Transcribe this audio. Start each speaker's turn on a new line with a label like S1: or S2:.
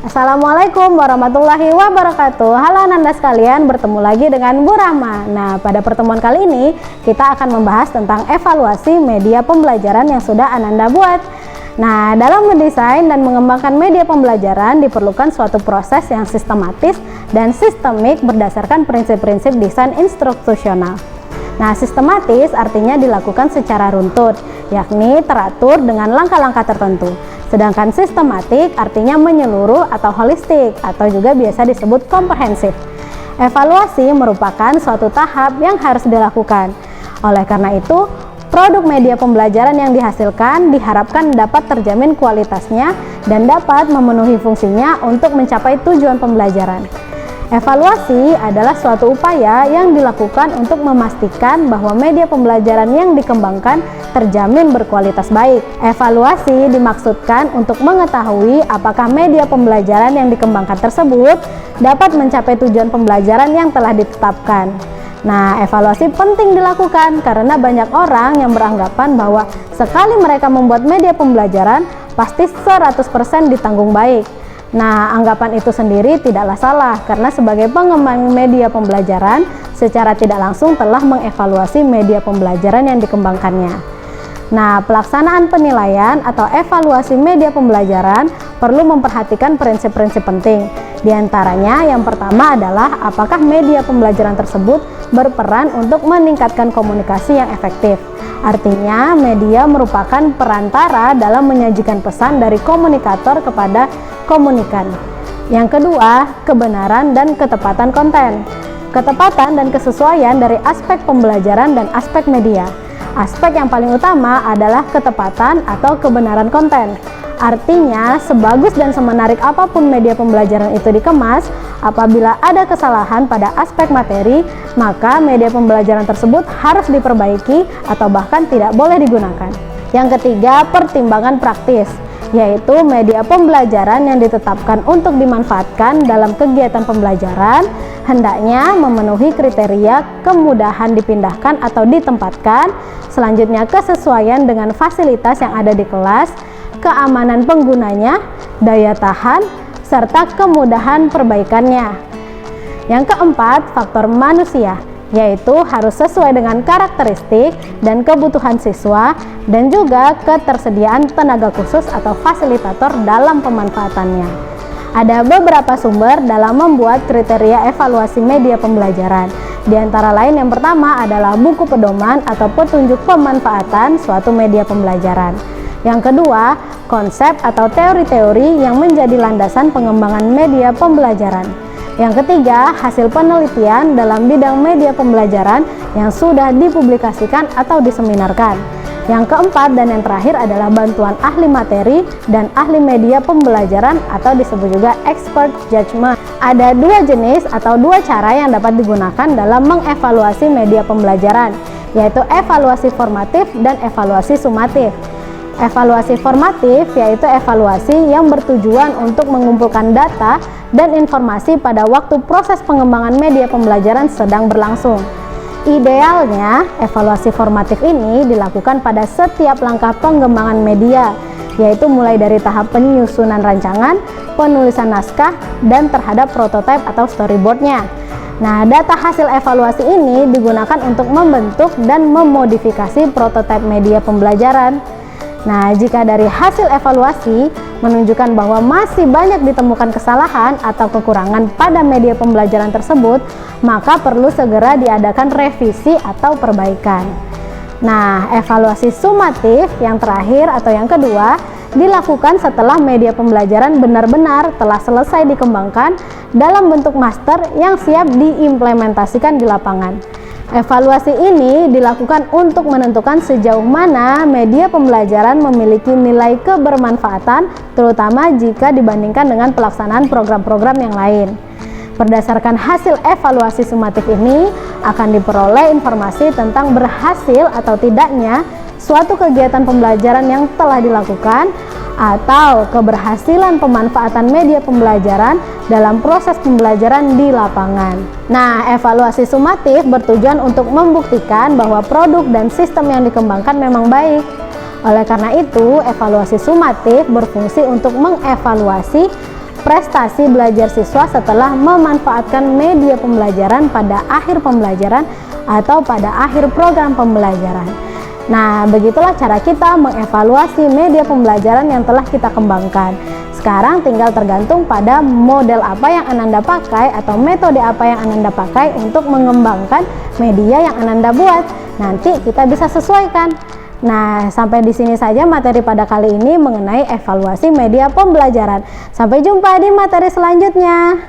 S1: Assalamualaikum warahmatullahi wabarakatuh. Halo Ananda sekalian, bertemu lagi dengan Bu Rahma. Nah, pada pertemuan kali ini kita akan membahas tentang evaluasi media pembelajaran yang sudah Ananda buat. Nah, dalam mendesain dan mengembangkan media pembelajaran diperlukan suatu proses yang sistematis dan sistemik berdasarkan prinsip-prinsip desain instruksional. Nah, sistematis artinya dilakukan secara runtut, yakni teratur dengan langkah-langkah tertentu. Sedangkan sistematik artinya menyeluruh atau holistik atau juga biasa disebut komprehensif. Evaluasi merupakan suatu tahap yang harus dilakukan. Oleh karena itu, produk media pembelajaran yang dihasilkan diharapkan dapat terjamin kualitasnya dan dapat memenuhi fungsinya untuk mencapai tujuan pembelajaran. Evaluasi adalah suatu upaya yang dilakukan untuk memastikan bahwa media pembelajaran yang dikembangkan terjamin berkualitas baik. Evaluasi dimaksudkan untuk mengetahui apakah media pembelajaran yang dikembangkan tersebut dapat mencapai tujuan pembelajaran yang telah ditetapkan. Nah, evaluasi penting dilakukan karena banyak orang yang beranggapan bahwa sekali mereka membuat media pembelajaran pasti 100% ditanggung baik. Nah, anggapan itu sendiri tidaklah salah karena sebagai pengembang media pembelajaran secara tidak langsung telah mengevaluasi media pembelajaran yang dikembangkannya. Nah, pelaksanaan penilaian atau evaluasi media pembelajaran perlu memperhatikan prinsip-prinsip penting. Di antaranya yang pertama adalah apakah media pembelajaran tersebut berperan untuk meningkatkan komunikasi yang efektif. Artinya, media merupakan perantara dalam menyajikan pesan dari komunikator kepada komunikan. Yang kedua, kebenaran dan ketepatan konten. Ketepatan dan kesesuaian dari aspek pembelajaran dan aspek media. Aspek yang paling utama adalah ketepatan atau kebenaran konten. Artinya, sebagus dan semenarik apapun media pembelajaran itu dikemas, apabila ada kesalahan pada aspek materi, maka media pembelajaran tersebut harus diperbaiki atau bahkan tidak boleh digunakan. Yang ketiga, pertimbangan praktis, yaitu media pembelajaran yang ditetapkan untuk dimanfaatkan dalam kegiatan pembelajaran hendaknya memenuhi kriteria kemudahan dipindahkan atau ditempatkan, selanjutnya kesesuaian dengan fasilitas yang ada di kelas, keamanan penggunanya, daya tahan, serta kemudahan perbaikannya. Yang keempat, faktor manusia, yaitu harus sesuai dengan karakteristik dan kebutuhan siswa dan juga ketersediaan tenaga khusus atau fasilitator dalam pemanfaatannya. Ada beberapa sumber dalam membuat kriteria evaluasi media pembelajaran. Di antara lain yang pertama adalah buku pedoman atau petunjuk pemanfaatan suatu media pembelajaran. Yang kedua, konsep atau teori-teori yang menjadi landasan pengembangan media pembelajaran. Yang ketiga, hasil penelitian dalam bidang media pembelajaran yang sudah dipublikasikan atau diseminarkan. Yang keempat dan yang terakhir adalah bantuan ahli materi dan ahli media pembelajaran atau disebut juga expert judgment. Ada dua jenis atau dua cara yang dapat digunakan dalam mengevaluasi media pembelajaran, yaitu evaluasi formatif dan evaluasi sumatif. Evaluasi formatif yaitu evaluasi yang bertujuan untuk mengumpulkan data dan informasi pada waktu proses pengembangan media pembelajaran sedang berlangsung. Idealnya, evaluasi formatif ini dilakukan pada setiap langkah pengembangan media, yaitu mulai dari tahap penyusunan rancangan, penulisan naskah, dan terhadap prototipe atau storyboardnya. Nah, data hasil evaluasi ini digunakan untuk membentuk dan memodifikasi prototipe media pembelajaran. Nah, jika dari hasil evaluasi menunjukkan bahwa masih banyak ditemukan kesalahan atau kekurangan pada media pembelajaran tersebut, maka perlu segera diadakan revisi atau perbaikan. Nah, evaluasi sumatif yang terakhir atau yang kedua dilakukan setelah media pembelajaran benar-benar telah selesai dikembangkan dalam bentuk master yang siap diimplementasikan di lapangan. Evaluasi ini dilakukan untuk menentukan sejauh mana media pembelajaran memiliki nilai kebermanfaatan, terutama jika dibandingkan dengan pelaksanaan program-program yang lain. Berdasarkan hasil evaluasi sumatif ini, akan diperoleh informasi tentang berhasil atau tidaknya suatu kegiatan pembelajaran yang telah dilakukan atau keberhasilan pemanfaatan media pembelajaran dalam proses pembelajaran di lapangan. Nah, evaluasi sumatif bertujuan untuk membuktikan bahwa produk dan sistem yang dikembangkan memang baik. Oleh karena itu, evaluasi sumatif berfungsi untuk mengevaluasi prestasi belajar siswa setelah memanfaatkan media pembelajaran pada akhir pembelajaran atau pada akhir program pembelajaran. Nah, begitulah cara kita mengevaluasi media pembelajaran yang telah kita kembangkan. Sekarang tinggal tergantung pada model apa yang Ananda pakai atau metode apa yang Ananda pakai untuk mengembangkan media yang Ananda buat. Nanti kita bisa sesuaikan. Nah, sampai di sini saja materi pada kali ini mengenai evaluasi media pembelajaran. Sampai jumpa di materi selanjutnya.